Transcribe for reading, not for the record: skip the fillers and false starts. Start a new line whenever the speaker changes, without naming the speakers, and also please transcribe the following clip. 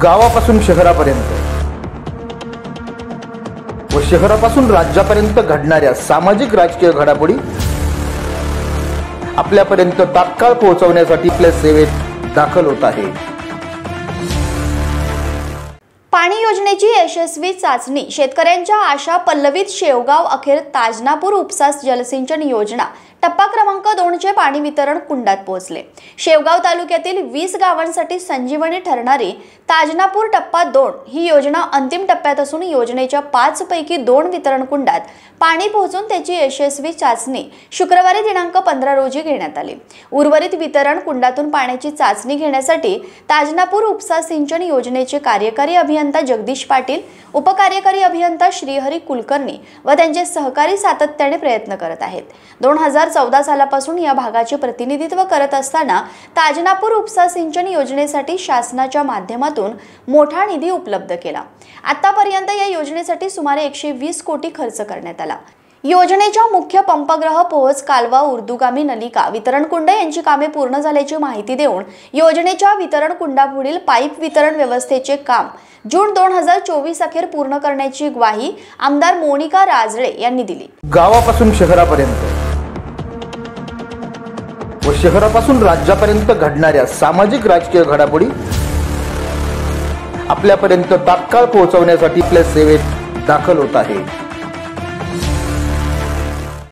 गावापासून शहरापर्यंत व शहरापासून राज्यापर्यंत घडणाऱ्या सामाजिक राजकीय घडामोडी आपल्यापर्यंत तात्काळ पोहोचवण्यासाठी आपल्या सेवेत दाखल होत आहे।
पाणी योजनेची यशस्वी चाचणी, शेतकऱ्यांच्या आशा पल्लवीत शेवगाव अखेर ताजनापूर उपसा जलसिंचन योजना टप्पा क्रमांक 2 चे पाणी वितरण कुंडात पोहोचले। शेवगाव तालुक्यातील 20 गावांसाठी संजीवनी ठरणारी ताजनापूर टप्पा 2 ही योजना अंतिम टप्प्यात असून योजनेच्या 5 पैकी 2 वितरण कुंडात पाणी पोहोचून त्याची यशस्वी चाचणी शुक्रवारी दिनांक 15 रोजी घेण्यात आली। उर्वरित वितरण कुंडातून पाण्याची चाचणी घेण्यासाठी ताजनापूर उपसा सिंचन योजनेचे कार्यकारी अभियंता जगदीश पाटील, उपकार्यकारी अभियंता श्रीहरी कुलकर्णी व त्यांचे सहकारी सातत्याने प्रयत्न करत आहेत। 2014 सालापासून या भागाचे प्रतिनिधित्व करत असताना ताजनापूर उपसा सिंचन योजनेसाठी शासनाच्या माध्यमातून मोठा निधी उपलब्ध केला। आतापर्यंत या योजनेसाठी सुमारे 120 कोटी खर्च करण्यात आला। योजनेच्या मुख्य पंपग्रह, पोहोच कालवा, उर्दुगामी नलिका, वितरण कुंड यांची कामे पूर्ण झाल्याची माहिती देऊन योजनेच्या वितरण कुंडापुढील पाईप वितरण व्यवस्थेचे काम जून 2024 अखेर पूर्ण करण्याची ग्वाही आमदार मोनिका राजळे यांनी दिली।
गावापासून शहरापर्यंत व शहरापासून राज्यापर्यंत घडणाऱ्या सामाजिक राजकीय घडामोडी आपल्यापर्यंत तात्काळ पोहोचवण्यासाठी आपल्या सेवेत दाखल होत आहे।